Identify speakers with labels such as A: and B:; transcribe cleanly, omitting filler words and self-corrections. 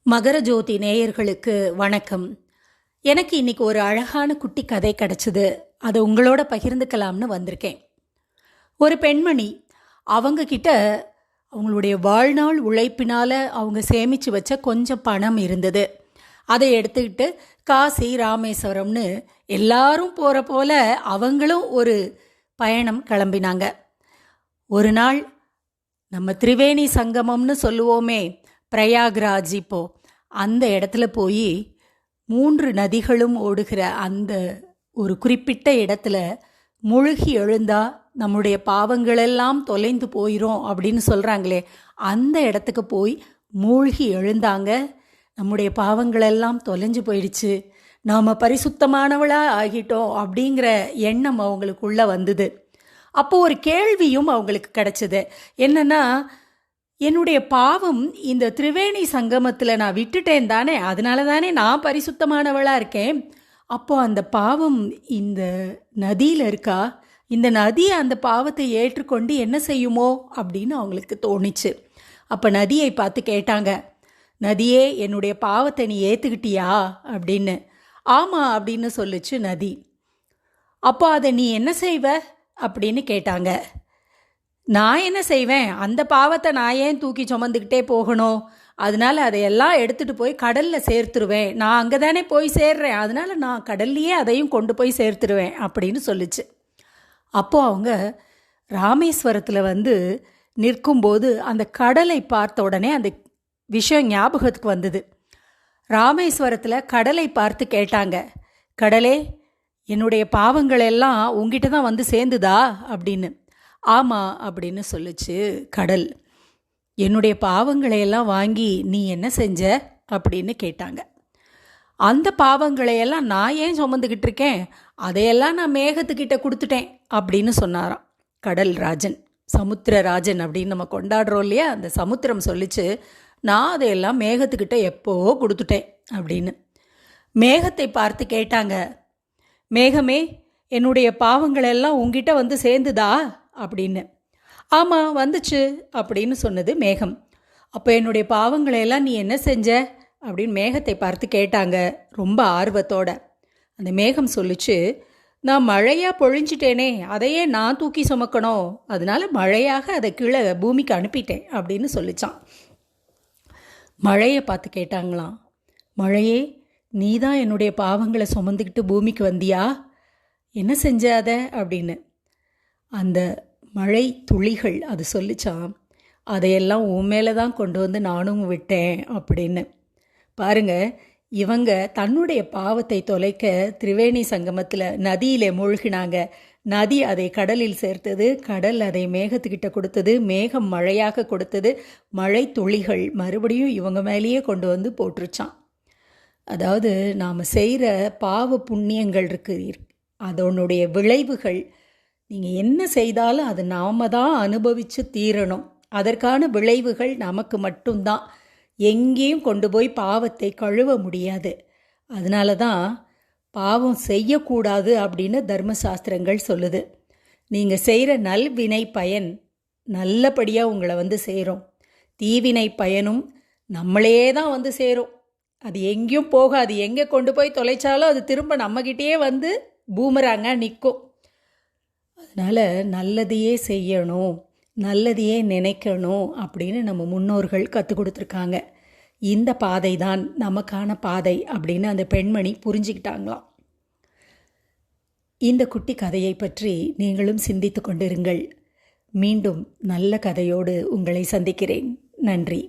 A: மகர ஜோதி நேயர்களுக்கு வணக்கம். எனக்கு இன்னைக்கு ஒரு அழகான குட்டி கதை கிடச்சிது. அதை உங்களோட பகிர்ந்துக்கலாம்னு வந்திருக்கேன். ஒரு பெண்மணி அவங்க கிட்ட அவங்களுடைய வாழ்நாள் உழைப்பினால் அவங்க சேமித்து வச்ச கொஞ்சம் பணம் இருந்தது. அதை எடுத்துக்கிட்டு காசி ராமேஸ்வரம்னு எல்லாரும் போகிற போல அவங்களும் ஒரு பயணம் கிளம்பினாங்க. ஒரு நாள் நம்ம திரிவேணி சங்கமம்னு சொல்லுவோமே, பிரயாக்ராஜ், இப்போ அந்த இடத்துல போய் 3 நதிகளும் ஓடுகிற அந்த ஒரு குறிப்பிட்ட இடத்துல முழுகி எழுந்தா நம்முடைய பாவங்களெல்லாம் தொலைந்து போயிடும் அப்படின்னு சொல்கிறாங்களே, அந்த இடத்துக்கு போய் மூழ்கி எழுந்தாங்க. நம்முடைய பாவங்களெல்லாம் தொலைஞ்சு போயிடுச்சு, நாம் பரிசுத்தமானவளாக ஆகிட்டோம் அப்படிங்கிற எண்ணம் அவங்களுக்குள்ளே வந்தது. அப்போது ஒரு கேள்வியும் அவங்களுக்கு கிடச்சிது. என்னென்னா, என்னுடைய பாவம் இந்த திரிவேணி சங்கமத்தில் நான் விட்டுட்டேன் தானே, அதனால தானே நான் பரிசுத்தமானவளாக இருக்கேன். அப்போது அந்த பாவம் இந்த நதியில் இருக்கா, இந்த நதி அந்த பாவத்தை ஏற்றுக்கொண்டு என்ன செய்யுமோ அப்படின்னு அவங்களுக்கு தோணிச்சு. அப்போ நதியை பார்த்து கேட்டாங்க, நதியே, என்னுடைய பாவத்தை நீ ஏற்றுக்கிட்டியா அப்படின்னு. ஆமாம் அப்படின்னு சொல்லிச்சு நதி. அப்போ அதை நீ என்ன செய்வ அப்படின்னு கேட்டாங்க. நான் என்ன செய்வேன், அந்த பாவத்தை நான் ஏன் தூக்கி சுமந்துக்கிட்டே போகணும், அதனால் அதையெல்லாம் எடுத்துகிட்டு போய் கடலில் சேர்த்துருவேன். நான் அங்கே தானே போய் சேர்றேன், அதனால் நான் கடல்லையே அதையும் கொண்டு போய் சேர்த்துருவேன் அப்படின்னு சொல்லிச்சு. அப்போது அவங்க ராமேஸ்வரத்தில் நிற்கும்போது அந்த கடலை பார்த்த உடனே அந்த விஷயம் ஞாபகத்துக்கு வந்தது. ராமேஸ்வரத்தில் கடலை பார்த்து கேட்டாங்க, கடலே, என்னுடைய பாவங்களெல்லாம் உங்ககிட்ட தான் சேர்ந்துதா அப்படின்னு. ஆமாம் அப்படின்னு சொல்லிச்சு கடல். என்னுடைய பாவங்களையெல்லாம் வாங்கி நீ என்ன செஞ்ச அப்படின்னு கேட்டாங்க. அந்த பாவங்களையெல்லாம் நான் ஏன் சுமந்துக்கிட்டு இருக்கேன், அதையெல்லாம் நான் மேகத்துக்கிட்ட கொடுத்துட்டேன் அப்படின்னு சொன்னாராம் கடல் ராஜன். சமுத்திரராஜன் அப்படின்னு நம்ம கொண்டாடுறோம் இல்லையா, அந்த சமுத்திரம் சொல்லிச்சு, நான் அதையெல்லாம் மேகத்துக்கிட்ட எப்போவோ கொடுத்துட்டேன் அப்படின்னு. மேகத்தை பார்த்து கேட்டாங்க, மேகமே, என்னுடைய பாவங்களெல்லாம் உங்ககிட்ட சேர்ந்துதா அப்படின்னு. ஆமாம் வந்துச்சு அப்படின்னு சொன்னது மேகம். அப்போ என்னுடைய பாவங்களையெல்லாம் நீ என்ன செஞ்ச அப்படின்னு மேகத்தை பார்த்து கேட்டாங்க ரொம்ப ஆர்வத்தோட. அந்த மேகம் சொல்லிச்சு, நான் மழையாக பொழிஞ்சிட்டேனே, அதையே நான் தூக்கி சுமக்கணும், அதனால மழையாக அதை கீழே பூமிக்கு அனுப்பிட்டேன் அப்படின்னு சொல்லிச்சான். மழையை பார்த்து கேட்டாங்களாம், மழையே, நீ தான் என்னுடைய பாவங்களை சுமந்துக்கிட்டு பூமிக்கு வந்தியா, என்ன செஞ்ச அதை அப்படின்னு. அந்த மழை துளிகள் அது சொல்லிச்சான், அதையெல்லாம் உன் மேலே தான் கொண்டு நானும் விட்டேன் அப்படின்னு. பாருங்க, இவங்க தன்னுடைய பாவத்தை தொலைக்க திரிவேணி சங்கமத்தில் நதியிலே மூழ்கினாங்க. நதி அதை கடலில் சேர்த்தது, கடல் அதை மேகத்துக்கிட்ட கொடுத்தது, மேகம் மழையாக கொடுத்தது, மழை துளிகள் மறுபடியும் இவங்க மேலேயே கொண்டு போட்டுருச்சான். அதாவது நாம் செய்கிற பாவ புண்ணியங்கள் இருக்குது, அதனுடைய விளைவுகள் நீங்கள் என்ன செய்தாலும் அது நாம் தான் அனுபவித்து தீரணும். அதற்கான விளைவுகள் நமக்கு மட்டும்தான், எங்கேயும் கொண்டு போய் பாவத்தை கழுவ முடியாது. அதனால தான் பாவம் செய்யக்கூடாது அப்படின்னு தர்மசாஸ்திரங்கள் சொல்லுது. நீங்கள் செய்கிற நல்வினை பயன் நல்லபடியாக உங்களை சேரும், தீவினை பயனும் நம்மளே தான் சேரும். அது எங்கேயும் போகாது, எங்கே கொண்டு போய் தொலைச்சாலும் அது திரும்ப நம்மக்கிட்டேயே பூமராங்க நிற்கும். அதனால் நல்லதையே செய்யணும், நல்லதையே நினைக்கணும் அப்படின்னு நம்ம முன்னோர்கள் கற்றுக் கொடுத்துருக்காங்க. இந்த பாதை தான் நமக்கான பாதை அப்படின்னு அந்த பெண்மணி புரிஞ்சுக்கிட்டாங்களாம். இந்த குட்டி கதையை பற்றி நீங்களும் சிந்தித்து கொண்டிருங்கள். மீண்டும் நல்ல கதையோடு உங்களை சந்திக்கிறேன். நன்றி.